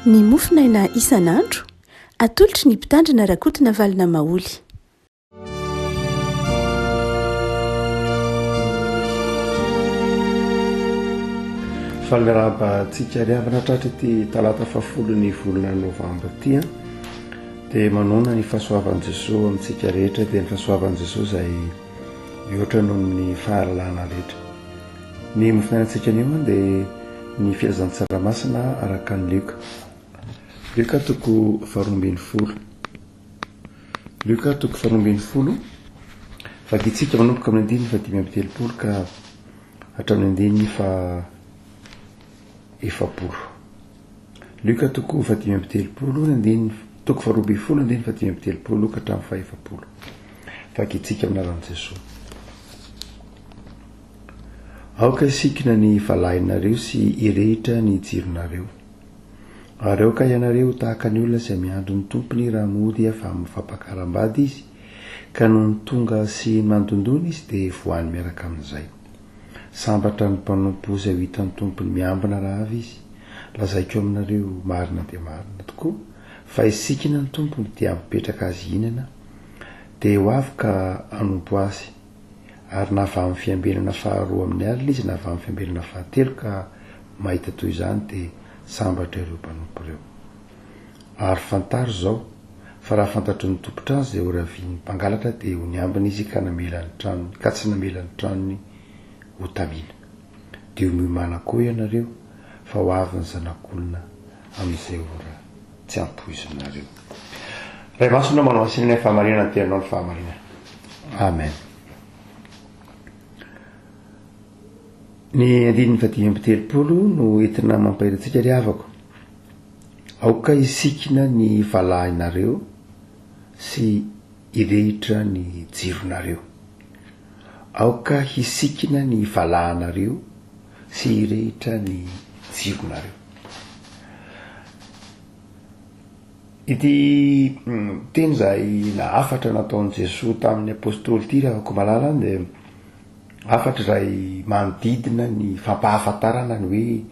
ny mofinaina isan'andro atolotry ny mpitandrina rakotina valina maoly. Falirabantsika riavana tratra ty talata 10 ny volana novambra tia dia manona ny fahasoavan'i Jesosy amintsika rehetra, dia ny fahasoavan'i Jesosy izay mihoatra noho ny fahalalana rehetra. Ny mofinainantsika anio dia ny fiazan'ny tsaramasinà araka ny Luka toko 12. Luka toko 12 vakitsika manomboka amin'ny 5:30 ka hatramin'ny 9:70. Luka toko 5:30 toko 12 5:30 ka hatramin'ny 7. Vakitsika aminaran'i Jesosy. Aoka isikina ny valahinareo sy irehitra ny jironareo. Areo ka ianareo tahaka ny olona izay miandro ny tompony raha mody fa mifampakaram-bady izy, ka noho ny tonga sy mandondona izy dia voany miaraka amin'izay. Sambatra ny mpanompo izay ho hitan'ny tompony miambina raha avy izy. Lazaiko aminareo marina dia marina tokoa fa isikina ny tompony dia mipetraka azy hinana dia ho avy ka hanompo azy, ary na avy amin'ny fiambelana faharoa amin'ny alina izy na avy amin'ny fiambelana fahatelo ka mahita toy izany dia sambatra ireo mpanompo ireo. Ary fantaro zao fa raha fantatry ny tompotrano izay ho ravian'ny mpangalatra dia ho niambina izy ka tsy namelany tranony ho tamiana. Dia ho miomana koa ianareo fa ho avy ny zanak'olona amin'izay ora tsy ampoizinareo. Ray masona manao asinana ny fahamarinana ny tenanao ny fahamarinana. Amen. Ny 5:30 no entina mampahitantsika ry havako. Aoka isikina ny valahinareo sy irehitra ny jironareo. Aoka hisikina ny valahinareo sy irehitra ny jironareo. Ity teny izay afatra nataon'i Jesosy tamin'ny apôstôly ity raha afaka malala dia afatra izay manodidina ny fampahafantarana ny hoe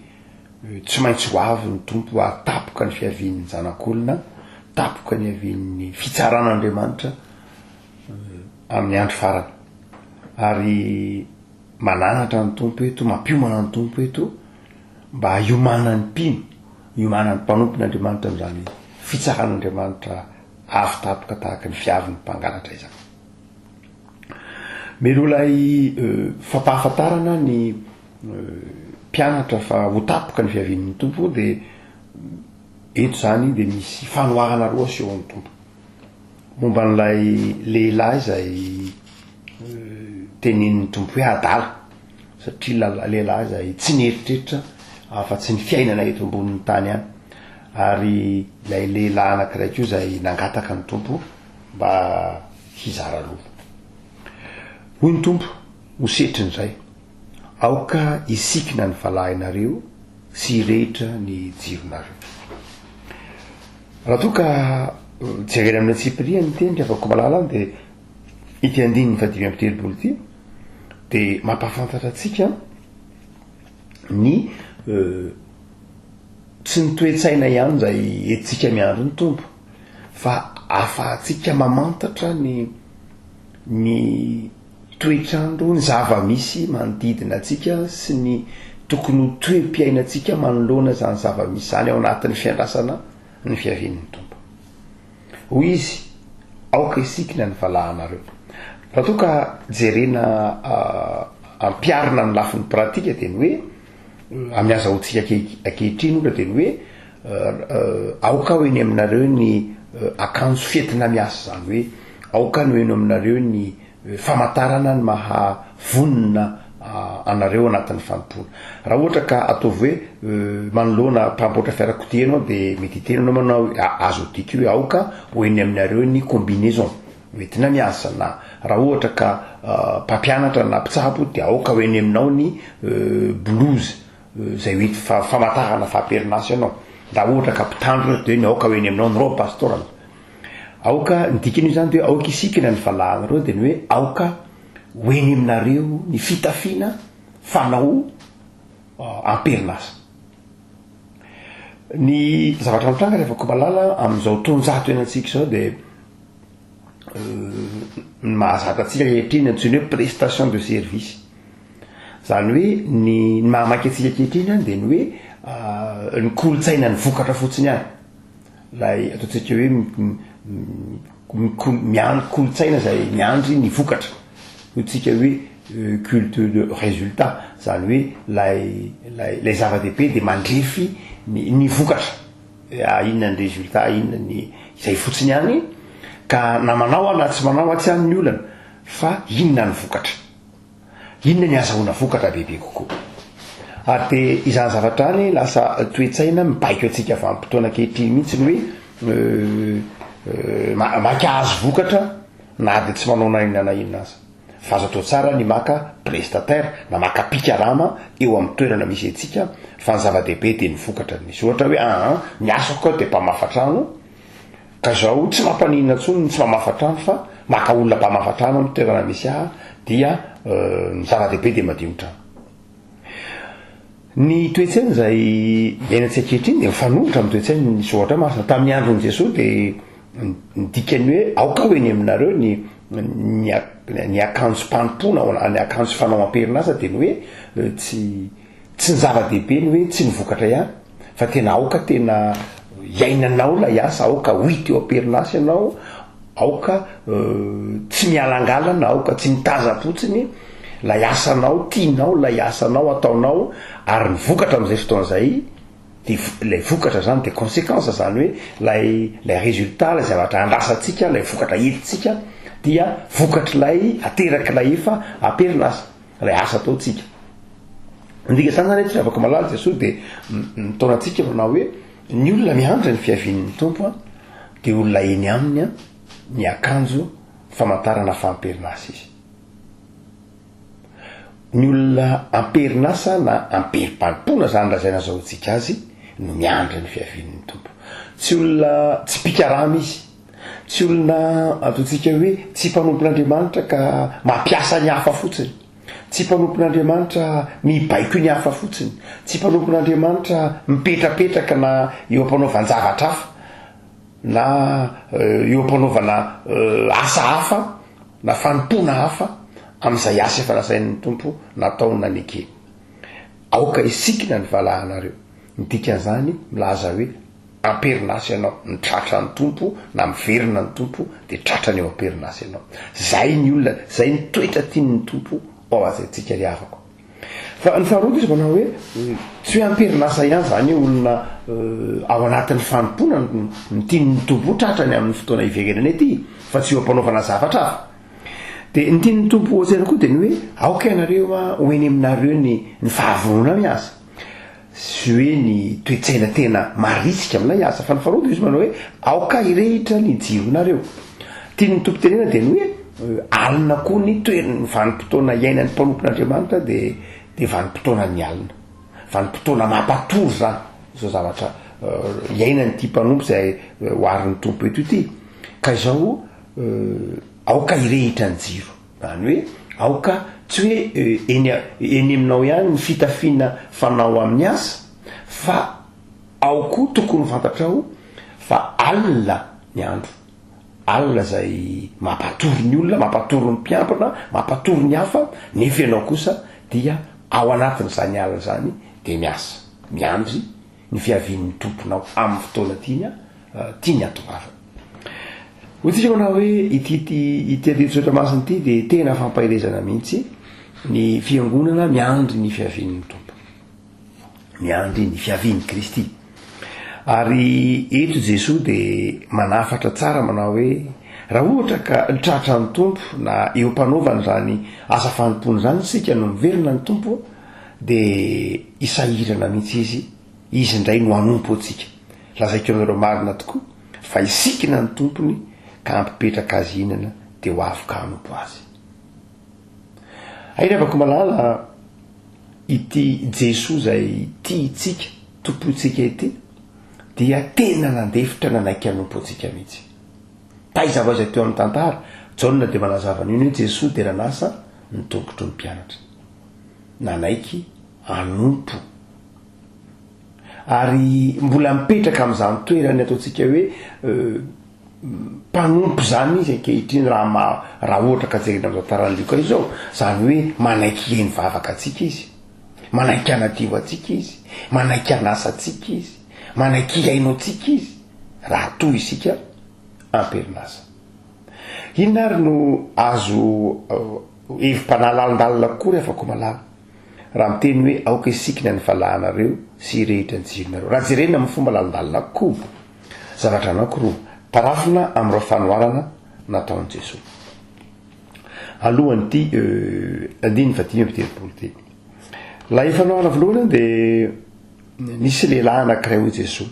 tsy maintsy ho avy ny tompo atapoka ny fiavian'ny zanak'olona, tapoka ny avian'ny fitsaran'Andriamanitra amin'ny andro farany. Ary mananatra ny tompo eto, mampiomana ny tompo eto mba hiomanan'ny mpino, hiomanan'ny mpanompon'Andriamanitra amin'izany fitsaran'Andriamanitra avy tapoka tahaka ny fiavin'ny mpangalatra izany. Melo ilay fampahafantarana ny mpianatra fa ho tapoka ny fiavian'ny tompo dia eto zany dia misy fanoharana roa sy eo amin'ny tompo. Momba n'ilay lehilahy izay tenin'ny tompo hoe adala, satria lehilahy izay tsy nieritreritra afa-tsy ny fiainana eto ambonin'ny tany any, ary ilay lehilahy anankiray koa izay nangataka ny tompo mba hizara loha. Hoy ny tompo ho setrin'izay, aoka isikina ny valahinareo sy irehitra ny jironareo. Raha toa ka jerena amin'ny Tsipria ny teny afaka malala dia ity 5:30 ity dia mampahafantatra antsika ny tsy ny toe-tsaina ihany izay entsika miandro ny tompo, fa ahafahantsika mamantatra ny toetrandro, ny zava-misy manodidina antsika sy ny tokony ho toe-piainantsika manoloana izany zava-misy izany ao anatin'ny fiandrasana ny fiavian'ny tompo. Hoy izy, aoka isikina ny valahinareo. Raha toa ka jerena ampiarina ny lafin'ny pratika dia ny hoe amin'ny azahoantsika ankehitriny ohatra dia ny hoe aoka ho eny aminareo ny akanjo fentina miasa, zany hoe aoka no eny aminareo ny famantarana ny mahavonina anareo anatin'ny fanompona. Raha ohatra ka ataovy hoe manoloana mpamboatra fiarakodia ianao dia mety hitenanao manao azo dika hoe aoka ho eny aminareo ny combinaison entina miasa, na raha ohatra ka mpampianatra na mpitsapo dia aoka ho eny aminao ny blouse izay ho famantarana fahamperinasa ianao. Raha ohatra ka mpitandrina dia ny aoka ho eny aminao ny robe pastoral. Aoka ny dikany izany dia aoka isikina ny valahinareo dia ny hoe aoka ho eny aminareo ny fitafiana fanao amperinasa. ny zavatra mitranga rehefako malala am'izao tonjato enatsika zao de mahazatra atsika kehitriny antsony hoe prestation de service zany hoe ny mahamaky atsika kehitriny de ny hoe ny kolotsaina ny vokatra fotsiny any lay ataotsika hoe miandry kolotsaina zay miandry ny vokatra hotsika hoe culte de résultat zany hoe lay zava-dehibe de mandrefy ny vokatra inona ny résultat inona ny izay fotsiny any ka na manao na tsy manao atsy any ny olana fa inona ny vokatra inona ny azahoana vokatra bebe kokoa ary de izany zavatra any lasa toetsaina mibaiko atsika vanim-potoana kehitriny mihitsy ny hoe maka azo vokatra na de tsy manao na inona na inona azy fa azo atao tsara ny maka prestataire na maka pikarama eo amin'ny toerana misy atsika fa ny zava-dehibe de ny vokatra misy ohatra hoe ny asako de mpamafatrano ka zao tsy mampanina ntsony tsy mamafatrano fa maka olona mpamafatrano amin'ny toerana misy dia ny zava-dehibe de madiotrano ny toetsaina zay iainantsika kehitriny de mifanohitra amin'ny toetsaina ny zoatra masina tamin'ny androny Jesosy de ndikany hoe aoka hoeny aminareo ny akanjo mpampona ny akanjo fanao am-perinasa de ny hoe tsy ny zava-dehibe ny hoe tsy ny vokatra ihany fa tena aoka tena iainanao la asa aoka hoity eo am-perinasa ianao aoka tsy mialangalana aoka tsy mitaza-potsiny lay asanao tianao lay asanao ataonao ary ny vokatra am'izay fotoan'izay de lay vokatra zany de conséquence zany hoe lay résultat lay zavatra andrasatsika lay vokatra entitsika dia vokatra lay ateraky lay efa am-perinasa lay asa ataotsika ndika zany tsy afaka malala Jesosy de mitaonantsika manao hoe ny olona miandry ny fiavin'ny tompo de olona eny aminy ny akanjo famantarana famperinasa izy ny olona amperinasa na amperim-panimpona zany lazaina zao tsika azy no miandry ny fiavin'ny tompo tsy olona tsy pikarama izy tsy olona ataotsika hoe tsy mpanompon'Andriamanitra ka mampiasa ny hafa fotsiny tsy mpanompon'Andriamanitra mibaiko ny hafa fotsiny tsy mpanompon'Andriamanitra mipetrapetraka na eo ampanaovanjavatra hafa na eo ampanaovana asa hafa na fanimpona hafa am'izay asa efa lasain'ny tompo nataona ny ake aoka isikina ny valahanareo nydikan'izany milaza hoe amperinasa ianao ny tratra ny tompo na miverina ny tompo de tratrany eo amperinasa ianao zay ny olona zay ny toetra tian'ny tompo ao azayntsika ry avako fa ny faharoa izy manao hoe tsy hoe amperinasa ihany zany hoe olona ao anatin'ny fanimpona ny tian'ny tompo tratrany amin'ny fotoana iverenany ety fa tsy eo ampanaovana zavatra hafa de ny tian'ny tompo ohatsena koa de ny hoe aoka ianareo hoeny aminareo ny fahavonona miasa sy hoe ny toetsaina tena maritsika amin'ilay asa fa ny faharoa izy manao hoe aoka irehitra ny jironareo tian'ny tompo tenena de ny hoe alina koa ny toerany vanim-potoana iainan'ny mpanompon'Andriamanitra de vanim-potoana ny alina vanim-potoana mampatory zany zao zavatra iainany ty mpanompo zay hoarin'ny tompo eto ity ka izao aoka irehitra ny jiro zany hoe aoka tsy hoe eny aminao ihany ny fitafiana fanao amin'ny asa fa ao koa tokony fantatrao fa alina ny andro alina zay mampatory ny olona mampatory ny mpiampana mampatory ny hafa nefa ianao kosa dia ao anatin'izany alina zany de miasa miandry ny fiavian'ny tomponao amin'ny fotoana tiany atoavana ohatsika manao hoe ity adetsotra masiny ity de tena fampahelezana mihitsy ny fiangonana miandry ny fiavian'ny tompo miandry ny fiavian'ny Kristy ary eto Jesosy de manafatra tsara manao hoe raha ohatra ka tratra ny tompo na eo mpanaovana zany asa fanimpony zany sika no miverina ny tompo de isahirana mihitsy izy indray no anompo atsika lazaiko aminareo marina tokoa fa isikina ny tompony ka ampipetraka azy inana de ho avoka anompo azy ainy avako malala ity Jesosy zay tiitsika tompotsika ity dia tena nandefitra nanaiky anompo atsika mihitsy taiza vo zay teo amin'ny tantara Jaona de manazavana iny hoe Jesosy de ranasa nitongotro ny mpianatra nanaiky anompo ary mbola mipetraka amin'izany toerany ataontsika hoe mpanompo zany izy ankehitriny raha ohatra ka jerena am'izao taran'lioka izao zany hoe manaiky eny vavaka atsika izy, manaiky anadivo atsika izy, manaiky anasa atsika izy, manaiky iaino atsika izy raha toy isika amperinasa. Inona ary no azo evim-panalalindalina kory afako malala raha miteny hoe aoka isikina ny valahanareo sy rehetra ny jironareo. Raha jerena amin'ny fomba lalindalina koa zavatra anankiroa tarafina amin'ireo fanoarana nataon'i Jesosy. Alohany ty andiny vadimy am'telopolo teny. Laha ifanoarana voalohany dia nisy lehilahy anankiray hoy Jesosy,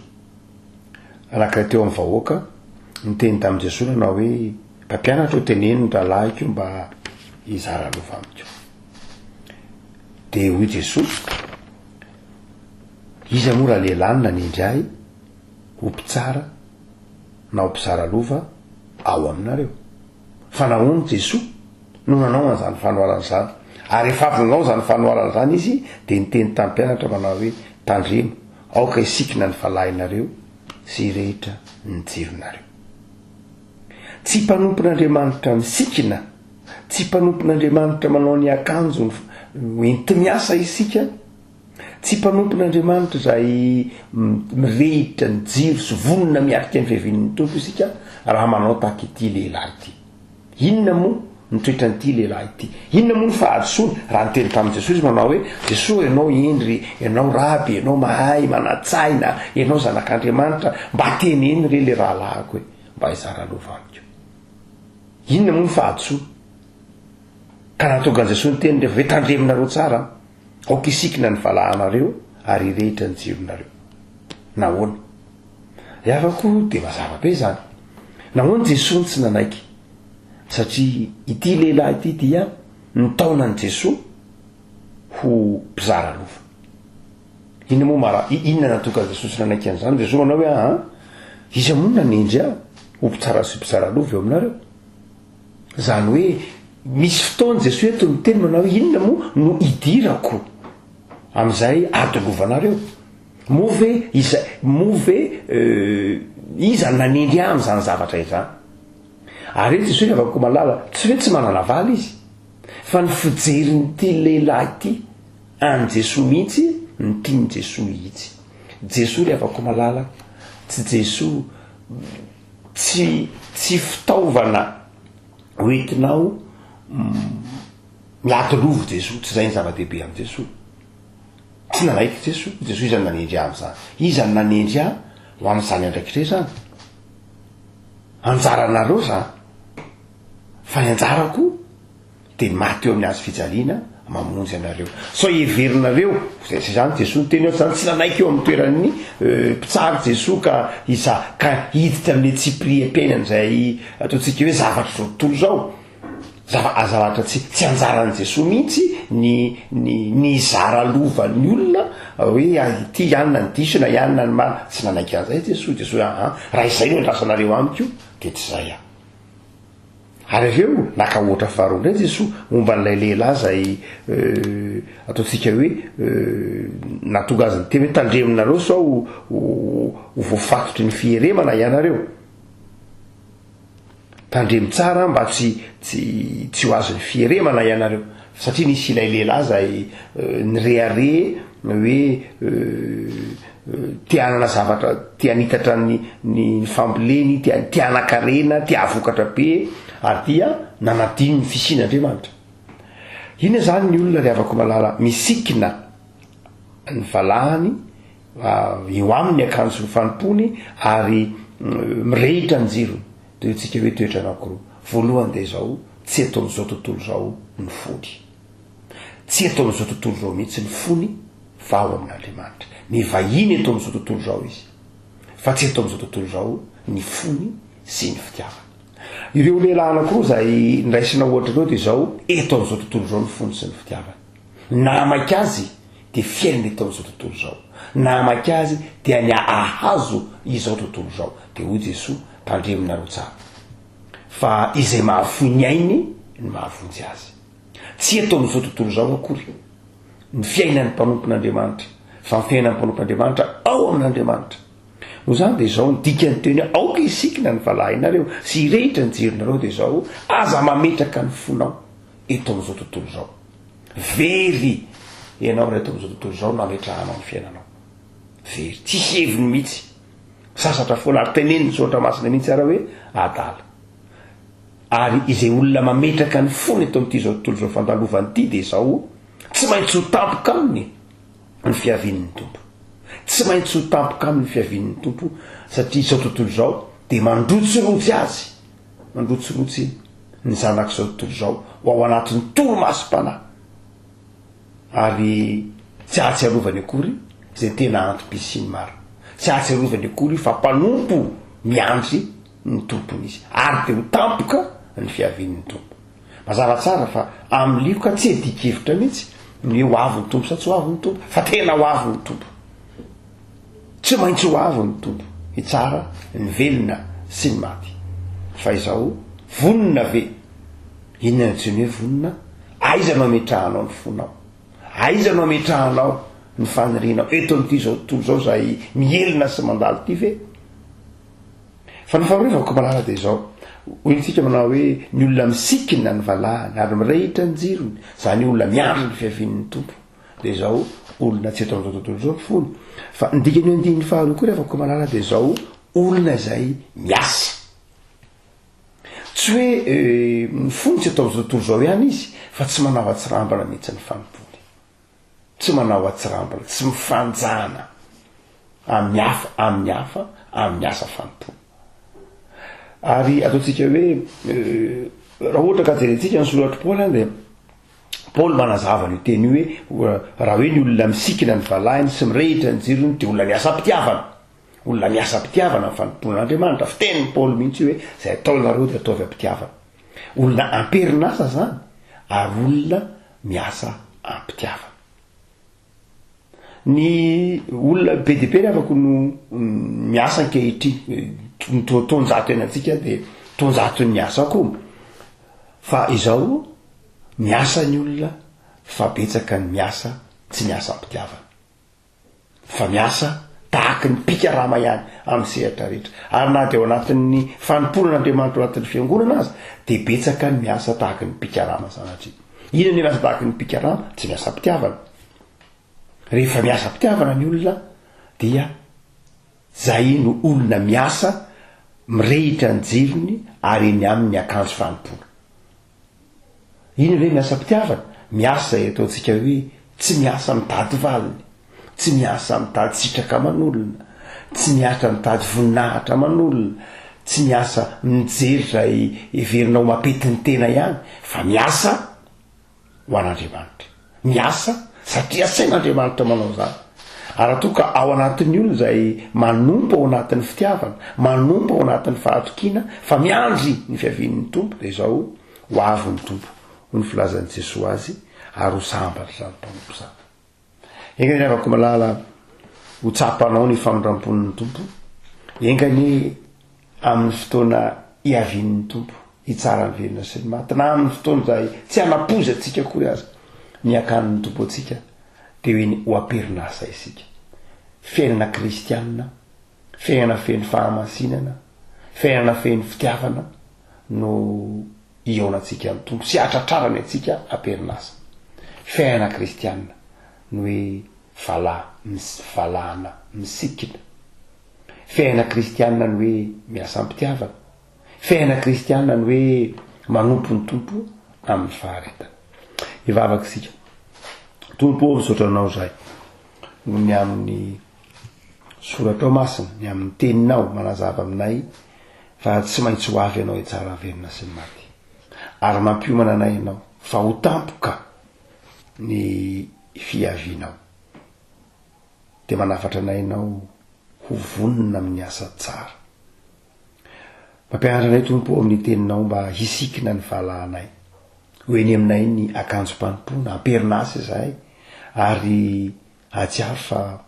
anankiray teo amin'ny vahoaka niteny tamin'i Jesosy nanao hoe mpampianatra ho teneniny rahalahy ko mba hizara lova amiko. Dia hoy Jesosy, iza moa raha lehilahy nanindry ahy ho mpitsara na ho mpizara lova ao aminareo. Fa nahoana Jesosy no nanao an'izany fanoarana zany, ary rehefa avy nanao zany fanoarana zany izy dia niteny tamin'ny mpianatra manao hoe tandremo aoka isikina ny valahinareo sy rehetra ny jironareo. Tsy mpanompon'Andriamanitra misikina, tsy mpanompon'Andriamanitra manao ny akanjo enti miasa isika, tsy mpanompon'Andriamanitra izay mirehitra ny jiro sy vonona miarika ny fiavin'ny tompo isika raha manao tahaka ity lehilahy ity. Inona moa nitoetra n'ity lehilahy ity? Inona moa ny fahadisoany raha niteny tamin'i Jesosy manao hoe Jesosy ianao endry, ianao raby, ianao mahay manatsaina, ianao zanak'Andriamanitra, mba teneny re le rahalahako hoe mba hizara lova amiko. Inona moa ny fahadisoany? Ka nahatonga an'i Jesosy niteny rehefa hoe tandreminareo tsara, aoka isikina ny valahanareo ary rehetra ny jironareo. Nahoana? Iavako dia mazava be zany. Nahoana Jesosy tsy nanaiky? Satria ity lehilahy ity dia nitaonan'i Jesosy ho mpizara lova. Inona moa inona nahatonga Jesosy nanaiky an'izany? Jesosy manao hoe iza moa nanendry aho ho mpitsara sy mpizara lova eo aminareo. Zany hoe misy fotoana Jesosy eto miteny manao hoe inona moa no idirako amin'izay ady lovanareo. Moa ve iza nanendry ahy amin'izany zavatra izany? Ary eto Jesosy afaka malala tsy hoe tsy manana valy izy, fa ny fijerin'ity lehilahy ity any Jesosy mihitsy ny tiany Jesosy mihitsy. Jesosy le afaka malala tsy Jesosy tsy fitaovana hoentinao miaty lovo Jesosy, tsy zay ny zava-dehibe amin'i Jesosy. Tsy nanaiky Jesosy iza ny nanendry ahy amin'izany? Iza ny nanendry ahy ho amin'izany andraikitra zany? Anjaranareo zany. Fa ny anjarako dia maty eo amin'ny hazo fijaliana mamonjy anareo. So heverinareo zany Jesosy niteny eo zany, tsy nanaiky eo amin'ny toeran'ny mpitsary Jesosy ka hiditra amin'le tsy priam-piainana izay ataontsika hoe zavatra zao tontolo zao. Zavatra tsy anjaran'i Jesosy mihitsy ny zara lovan'ny olona hoe ity ianona ny diso na ianona ny mala. Tsy nanaiky an'izay Jesosy raha izay no andrasanareo amiko dia tsy zay aho. Ary aveo naka ohatra faharoa indray Jesosy momba n'ilay lehilahy zay ataontsika hoe nahatonga azy niteny hoe tandreminareo sao ho voafatotry ny fieremana ianareo. Tandremy tsara mba tsy ho azo ny fieremana ianareo. Satria nisy ilay lehilahy zay nirehare hoe tianana zavatra, tianitatra ny famboleny, tianakarena, tiavokatra be, ary dia nanadiny ny fisian'Andriamanitra. Ina zany ny olona rehavako malala misikina ny valahany eo aminy akanjo fanompony ary mirehitra ny jirony. Dia tsika hoe toetra anankiroa. Voalohany dia zao, tsy eto amin'izao tontolo zao ny fony. Tsy eto amin'izao tontolo zao mihitsy ny fony fa ao amin'Andriamanitra. Ny vahiny eto amin'izao tontolo zao izy, fa tsy eto amin'izao tontolo zao ny fony sy ny fitiavana. Ireo lehilahy anankiroa zay niraisina ohatra ireo dia zao eto amin'izao tontolo zao ny fony sy ny fitiavana. Namaky azy dia fiainana eto amin'izao tontolo zao, namaky azy dia ny ahazo izao tontolo zao. Dia hoy Jesosy tandreminareo tsara, fa izay mahafoy ny ainy ny mahavonjy azy. Tsy eto amin'izao tontolo zao akory ny fiainan'ny mpanompon'Andriamanitra, fa nyfiainam-ponompan'andriamanitra ao amin'andriamanitra no zany de zao nydikany teny aoka isikina ny valahinareo sy irehitra ny jerinareo de zao aza mametraka ny fonao eto am'izao tontolo zao very ianao reto am'izao tontolo zao nametrahanao ny fiainanao very tsisy heviny mihitsy sasatra foana ary teneniny soatra masina mihitsy ara hoe adala ary izay olona mametraka ny fony eto am'ty zao tontolo zao fandalovany ity de zao tsy maintsy ho tampoka aminy ny fiavin'ny tompo tsy maintsy ho tampoka amin'ny fiavin'ny tompo satria zao tontolo zao de mandrotsorotsy azy mandrotsorotsy ny zanak'izao tontolo zao ho ao anatin'ny toromasom-panahy ary tsy ahatsiarovany akory zay tena antom-pisiny maro tsy ahatsiarovany akory fa mpanompo miandry ny tompony izy ary de ho tampoka ny fiavin'ny tompo mazava tsara fa amin'ny likoka tsy edikevitra mihitsy ny ho avy ny tompo sa tsy ho avy ny tompo fa tena ho avy ny tompo tsy maintsy ho avy ny tompo hitsara ny velona sy ny maty fa izao vonona ve inona ny tsiny hoe vonona aiza no ametrahanao ny fonao aiza no ametrahanao ny fanirinao eto am'ty zao tontolo zao zay mielina sy mandalo ty ve fa ny faharovako malala de zao ointsika manao hoe ny olona misikina ny valahany ary mirehitra ny jirony zany olona miandry ny fiavin'ny tompo de zao olona tsy eto am'izao tontolo zao fony fa ndikany hoe andiny faharoa koa refako malala de zao olona zay miasa tsy hoe ny fony tsy eto am'izao tontolo zao ihany izy fa tsy manao atsirambana mihitsy ny fanompony tsy manao atsirambana tsy mifanjana amin'ny hafa amin'ny asa fanompony ary ataontsika hoe raha ohatra ka jerentsika ny soratry Paoly any de Paoly manazava ny teny hoe raha hoe ny olona misikina ny valahiny sy mirehitra ny jirony de olona miasa mpitiavana olona miasa mpitiavana ny fanomponan'Andriamanitra fiteniny Paoly mihitsy hoe zay ataonareo de ataovy ampitiavana olona amperinasa zany ary olona miasa ampitiavana ny olona be de be ny afaka no miasa ankehitriny tonjato eny antsika de tonjato ny miasa koa fa izao miasa ny olona fa betsaka ny miasa tsy miasa ampitiavana fa miasa tahaka ny pikarama ihany amin'ny sehatra rehetra ary na de ao anatin'ny fanomponan'Andriamanitra ao anatin'ny fiangonana azy de betsaka ny miasa tahaka ny pikarama sanatria ina ny miasa tahaka ny pikarama tsy miasa ampitiavana rehefa miasa ampitiavana ny olona dia zay no olona miasa mirehitra ny jirony ary eny amin'ny akanjo fanompona iny hoe miasa ampitiavana miasa zay ataontsika hoe tsy miasa mitady valiny tsy miasa mitady sitraka aman'olona tsy miasa mitady voninahitra aman'olona tsy miasa mijery zay everinao mapety ny tena ihany fa miasa ho an'Andriamanitra miasa satria sain'Andriamanitra manao zany ary toka ao anatin'ny olona zay manompo ao anatin'ny fitiavana manompo ao anatin'ny fahatokina fa miandry ny fiavin'ny tompo de zao ho avy ny tompo ho ny filazan'i Jesosy azy ary ho sambatra zany mpamompo zany engany afaka malala ho tsapanao ny famindrampon'ny tompo engany amin'ny fotoana iavin'ny tompo hitsara ny velona sy ny maty na amin'ny fotoana zay tsy anapozy atsika kory azy ny akan'ny tompo atsika de hoe ho aperinasa isika fiainana kristianina fiainana feny fahamasinana fiainana feny fitiavana no ionatsika amin'ny tompo sy atratrarany atsika aperinasa fiainana kristianina no hoe valahana misikina fiainana kristianina no hoe miasa ampitiavana fiainana kristianina no hoe manompo ny tompo amin'ny faharetana ivavaka isika tompo misotranao zay no ny amin'ny soratra masina ny amin'ny teninao manazava aminay fa tsy maintsy ho avy ianao hitsara velona sy ny maty ary mampiomana anay ianao fa ho tampoka ny fiavinao de manafatra anay ianao ho vonona amin'ny asa tsara mampianatra anay tompo amin'ny teninao mba hisikina ny valahanay hoe ny aminay ny akanjo mpanompona amperinasa zahay ary atsiaro fa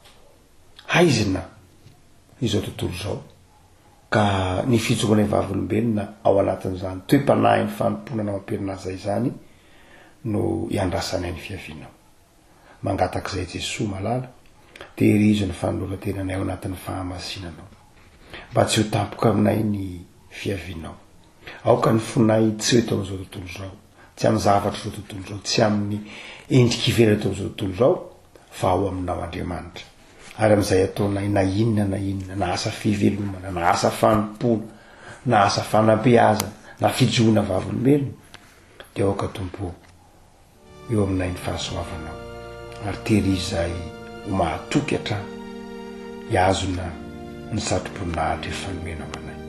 haizina izao tontolo zao ka ny fitsokanay vavolombelona ao anatin'izany toe-panahy ny fanomponana amperinasa izany no iandrasanay ny fiavinao mangatak'izay Jesosy malala tehirizo ny fanolovatenanay ao anatin'ny fahamasinanao mba tsy ho tampoka aminay ny fiavinao aoka ny fonay tsy hoe tao am'izao tontolo zao tsy amin'ny zavatra zao tontolo zao tsy amin'ny endriky ivelany tao am'izao tontolo zao fa ao aminao Andriamanitra ary am'izay ataonay na inona na asa fivelomana na asa fanompona na asa fanabeazana na fijoina vavolombelona dia aoka tompo eo aminay ny fahasoavanao ary tehirizay ho mahatoky hatrany hiazona ny satroboninahitra efanomenao anay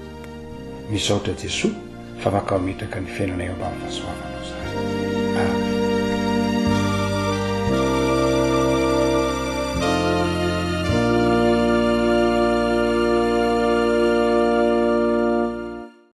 misaotra Jesosy fa afaka mitraka ny fiainanay ambany fahasoavanao zany